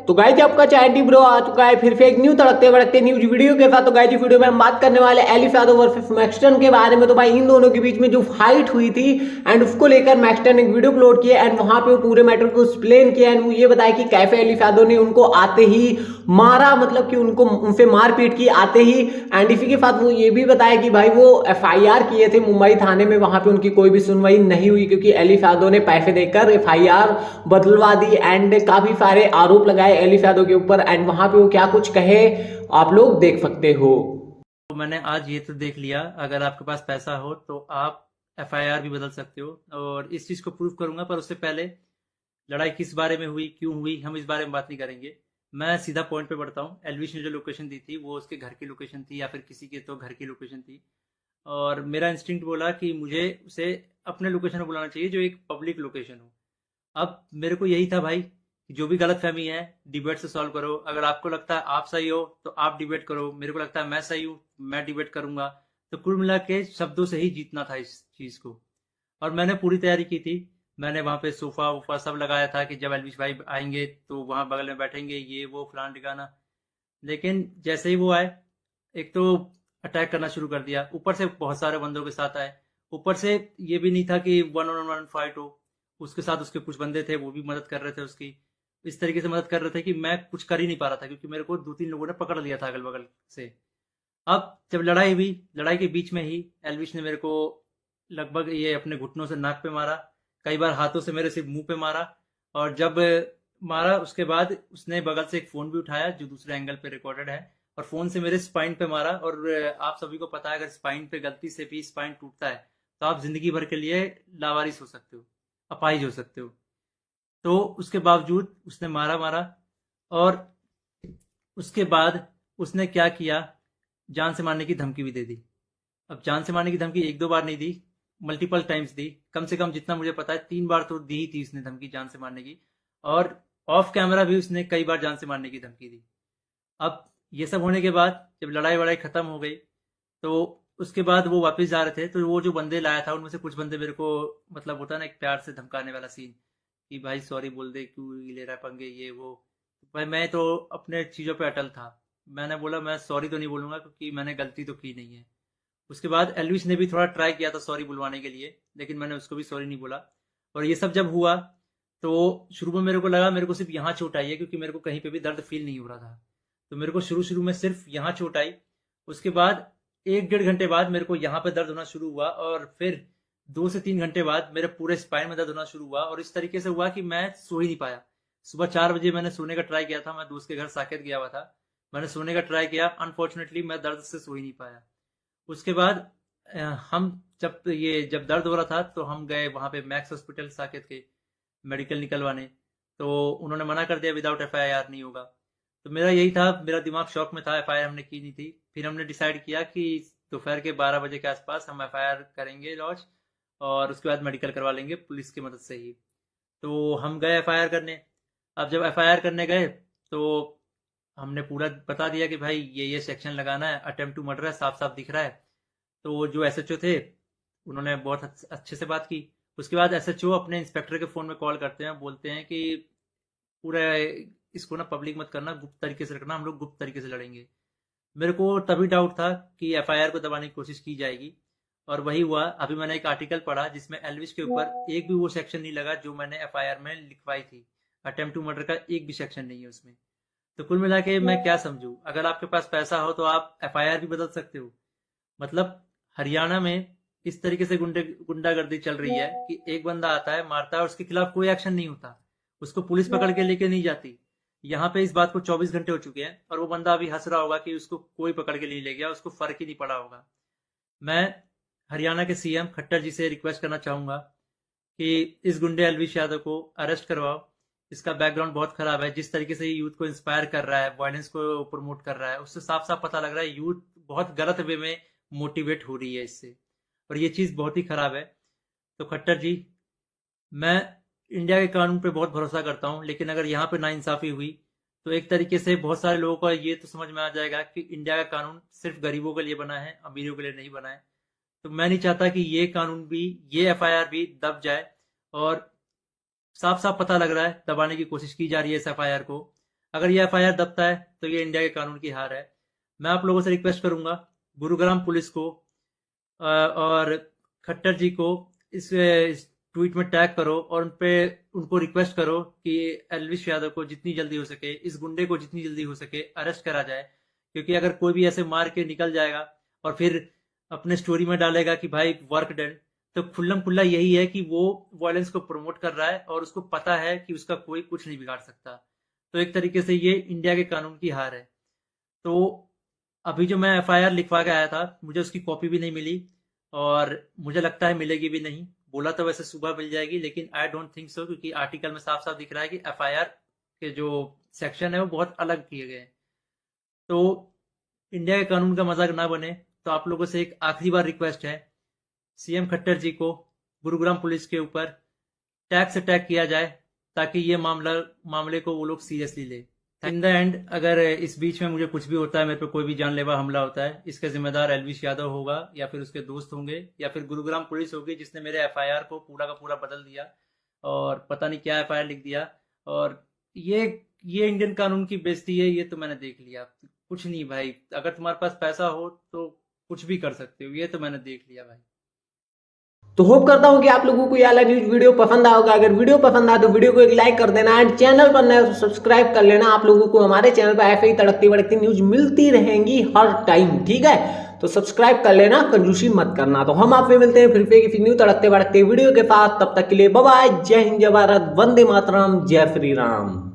तो गाइस आपका chatty bro आ चुका है फिर फेक न्यूज तड़कते भड़कते न्यूज वीडियो के साथ। तो गाइस वीडियो में हम बात करने वाले एलिफ यादव वर्सेस मैक्सटन के बारे में। तो भाई इन दोनों के बीच में जो फाइट हुई थी एंड उसको लेकर मैक्सटन एक वीडियो अपलोड किया एंड वहां पे वो पूरे मैटर को एक्सप्लेन किया एंड वो ये बताया कि कैफे एलिफ यादव ने उनको आते ही मारा, मतलब कि उनको उनसे मारपीट की आते ही। एंड इसी के साथ वो ये भी बताया कि भाई वो एफआईआर किए थे मुंबई थाने में, वहां पे उनकी कोई भी सुनवाई नहीं हुई क्योंकि एलिफ यादव ने पैसे देकर एफआईआर बदलवा दी एंड काफी सारे आरोप लगाए एलिफ यादव के ऊपर। एंड वहां पे वो क्या कुछ कहे आप लोग देख सकते हो। तो मैंने आज ये तो देख लिया, अगर आपके पास पैसा हो तो आप एफआईआर भी बदल सकते हो और इस चीज़ को प्रूव करूंगा। पर उससे पहले लड़ाई किस बारे में हुई, क्यों हुई, हम इस बारे में बात नहीं करेंगे। मैं सीधा पॉइंट पे बढ़ता हूँ। एलविश ने जो लोकेशन दी थी वो उसके घर की लोकेशन थी या फिर किसी के तो घर की लोकेशन थी, और मेरा इंस्टिंक्ट बोला कि मुझे उसे अपने लोकेशन में बुलाना चाहिए जो एक पब्लिक लोकेशन हो। अब मेरे को यही था भाई कि जो भी गलतफहमी है डिबेट से सॉल्व करो। अगर आपको लगता है आप सही हो तो आप डिबेट करो, मेरे को लगता है मैं सही हूँ मैं डिबेट करूंगा। तो कुल मिला के शब्दों से ही जीतना था इस चीज को, और मैंने पूरी तैयारी की थी। मैंने वहां पे सोफा वोफा सब लगाया था कि जब एलविश भाई आएंगे तो वहां बगल में बैठेंगे, ये वो फलान ठिकाना। लेकिन जैसे ही वो आए, एक तो अटैक करना शुरू कर दिया, ऊपर से बहुत सारे बंदों के साथ आए। ऊपर से ये भी नहीं था कि वन ऑन वन फाइट हो, उसके साथ उसके कुछ बंदे थे वो भी मदद कर रहे थे उसकी। इस तरीके से मदद कर रहे थे कि मैं कुछ कर ही नहीं पा रहा था क्योंकि मेरे को दो तीन लोगों ने पकड़ लिया था अगल बगल से। अब जब लड़ाई हुई, लड़ाई के बीच में ही एलविश ने मेरे को लगभग ये अपने घुटनों से नाक पे मारा, कई बार हाथों से मेरे सिर्फ मुंह पे मारा। और जब मारा उसके बाद उसने बगल से एक फोन भी उठाया जो दूसरे एंगल पे रिकॉर्डेड है, और फोन से मेरे स्पाइन पे मारा। और आप सभी को पता है अगर स्पाइन पे गलती से भी स्पाइन टूटता है तो आप जिंदगी भर के लिए लावारिस हो सकते हो, अपाहिज हो सकते हो। तो उसके बावजूद उसने मारा मारा, और उसके बाद उसने क्या किया, जान से मारने की धमकी भी दे दी। अब जान से मारने की धमकी एक दो बार नहीं दी, मल्टीपल टाइम्स दी। कम से कम जितना मुझे पता है 3 बार तो दी ही थी उसने धमकी जान से मारने की, और ऑफ कैमरा भी उसने कई बार जान से मारने की धमकी दी। अब ये सब होने के बाद जब लड़ाई वड़ाई खत्म हो गई तो उसके बाद वो वापस जा रहे थे, तो वो जो बंदे लाया था उनमें से कुछ बंदे मेरे को, मतलब होता है ना एक प्यार से धमकाने वाला सीन, कि भाई सॉरी बोल दे, क्यों ले रहा है पंगे ये वो। भाई मैं तो अपने चीज़ों पे अटल था, मैंने बोला मैं सॉरी तो नहीं बोलूंगा क्योंकि मैंने गलती तो की नहीं है। उसके बाद एलविश ने भी थोड़ा ट्राई किया था सॉरी बुलवाने के लिए, लेकिन मैंने उसको भी सॉरी नहीं बोला। और ये सब जब हुआ तो शुरू में मेरे को लगा मेरे को सिर्फ यहाँ चोट आई है क्योंकि मेरे को कहीं पे भी दर्द फील नहीं हो रहा था। तो मेरे को शुरू शुरू में सिर्फ यहाँ चोट आई। उसके बाद 1 डेढ़ घंटे बाद मेरे को यहाँ पे दर्द होना शुरू हुआ, और फिर 2 से 3 घंटे बाद मेरे पूरे स्पाइन में दर्द होना शुरू हुआ। और इस तरीके से हुआ कि मैं सो ही नहीं पाया। सुबह 4 बजे मैंने सोने का ट्राई किया था, मैं दोस्त के घर साकेत गया हुआ था, मैंने सोने का ट्राई किया, अनफॉर्चुनेटली मैं दर्द से सो ही नहीं पाया। उसके बाद हम जब दर्द हो रहा था तो हम गए वहां पे मैक्स हॉस्पिटल साकेत के मेडिकल निकलवाने। तो उन्होंने मना कर दिया विदाउट एफआईआर नहीं होगा। तो मेरा यही था, मेरा दिमाग शॉक में था, एफआईआर हमने की नहीं थी। फिर हमने डिसाइड किया कि दोपहर के 12 बजे के आसपास हम एफआईआर करेंगे लॉन्च, और उसके बाद मेडिकल करवा लेंगे पुलिस की मदद से ही। तो हम गए एफआईआर करने। अब जब एफआईआर करने गए तो हमने पूरा बता दिया कि भाई ये सेक्शन लगाना है, अटेम्प्ट टू मर्डर है, साफ साफ दिख रहा है। तो वो जो एसएचओ थे उन्होंने बहुत अच्छे से बात की। उसके बाद एसएचओ अपने इंस्पेक्टर के फोन में कॉल करते हैं, बोलते हैं कि पूरा इसको ना पब्लिक मत करना, गुप्त तरीके से रखना, हम लोग गुप्त तरीके से लड़ेंगे। मेरे को तभी डाउट था कि एफआईआर को दबाने की कोशिश की जाएगी, और वही हुआ। अभी मैंने एक आर्टिकल पढ़ा जिसमें एलविश के ऊपर एक भी वो सेक्शन नहीं लगा जो मैंने एफआईआर में लिखवाई थी। अटेम्प्ट टू मर्डर का एक भी सेक्शन नहीं है उसमें। तो कुल मिला के मैं क्या समझू, अगर आपके पास पैसा हो तो आप एफआईआर भी बदल सकते हो। मतलब हरियाणा में इस तरीके से गुंडागर्दी चल रही है कि एक बंदा आता है मारता है और उसके खिलाफ कोई एक्शन नहीं होता, उसको पुलिस पकड़ के लेके नहीं जाती। यहाँ पे इस बात को 24 घंटे हो चुके हैं और वो बंदा अभी हंस रहा होगा कि उसको कोई पकड़ के नहीं ले गया, उसको फर्क ही नहीं पड़ा होगा। मैं हरियाणा के सीएम खट्टर जी से रिक्वेस्ट करना चाहूंगा कि इस गुंडे एलविश यादव को अरेस्ट करवाओ। इसका बैकग्राउंड बहुत खराब है, जिस तरीके से ये यूथ को इंस्पायर कर रहा है, वायलेंस को प्रमोट कर रहा है, उससे साफ साफ पता लग रहा है यूथ बहुत गलत वे में मोटिवेट हो रही है इससे, और ये चीज़ बहुत ही खराब है। तो खट्टर जी, मैं इंडिया के कानून पे बहुत भरोसा करता हूँ, लेकिन अगर यहाँ पे नाइंसाफी हुई तो एक तरीके से बहुत सारे लोगों को ये तो समझ में आ जाएगा कि इंडिया का कानून सिर्फ गरीबों के लिए बना है, अमीरों के लिए नहीं बना है। तो मैं नहीं चाहता कि ये कानून भी, ये एफआईआर भी दब जाए। और साफ साफ पता लग रहा है दबाने की कोशिश की जा रही है इस एफआईआर को। अगर ये FIR दबता है तो ये इंडिया के कानून की हार है। मैं आप लोगों से रिक्वेस्ट करूंगा, गुरुग्राम पुलिस को और खट्टर जी को इस ट्वीट में टैग करो और उनको रिक्वेस्ट करो कि एलविश यादव को जितनी जल्दी हो सके, इस गुंडे को जितनी जल्दी हो सके अरेस्ट करा जाए। क्योंकि अगर कोई भी ऐसे मार के निकल जाएगा और फिर अपने स्टोरी में डालेगा कि भाई वर्क डन, तो खुल्लम खुल्ला यही है कि वो वायलेंस को प्रमोट कर रहा है और उसको पता है कि उसका कोई कुछ नहीं बिगाड़ सकता। तो एक तरीके से ये इंडिया के कानून की हार है। तो अभी जो मैं FIR लिखवा के आया था, मुझे उसकी कॉपी भी नहीं मिली और मुझे लगता है मिलेगी भी नहीं। बोला तो वैसे सुबह मिल जाएगी, लेकिन आई डोंट थिंक सो, क्योंकि आर्टिकल में साफ साफ दिख रहा है कि FIR के जो सेक्शन है वो बहुत अलग किए गए हैं। तो इंडिया के कानून का मजाक ना बने, तो आप लोगों से एक आखिरी बार रिक्वेस्ट है, CM खट्टर जी को गुरुग्राम पुलिस के ऊपर टैग से टैग किया जाए ताकि ये मामले को वो लोग सीरियसली ले। इन द एंड अगर इस बीच में मुझे कुछ भी होता है, मेरे पे कोई भी जानलेवा हमला होता है, इसका जिम्मेदार एलविश यादव होगा या फिर उसके दोस्त होंगे या फिर गुरुग्राम पुलिस होगी जिसने मेरे FIR को पूरा का पूरा बदल दिया और पता नहीं क्या FIR लिख दिया। और ये इंडियन कानून की बेइज्जती है, ये तो मैंने देख लिया। कुछ नहीं भाई, अगर तुम्हारे पास पैसा हो तो कुछ भी कर सकते हो, ये तो मैंने देख लिया भाई। तो होप करता हूं कि आप लोगों को ये वाला न्यूज वीडियो पसंद आया होगा। अगर वीडियो पसंद आया तो वीडियो को एक लाइक कर देना एंड चैनल पर नए हो तो सब्सक्राइब कर लेना। आप लोगों को हमारे चैनल पर ऐसे ही तड़कती भड़कती न्यूज मिलती रहेंगी हर टाइम, ठीक है? तो सब्सक्राइब कर लेना, कंजूसी मत करना। तो हम आपसे मिलते हैं फिर से किसी न्यू तड़कते भड़कते वीडियो के साथ। तब तक के लिए बाय बाय, जय हिंद, जय भारत, वंदे मातरम, जय श्री राम।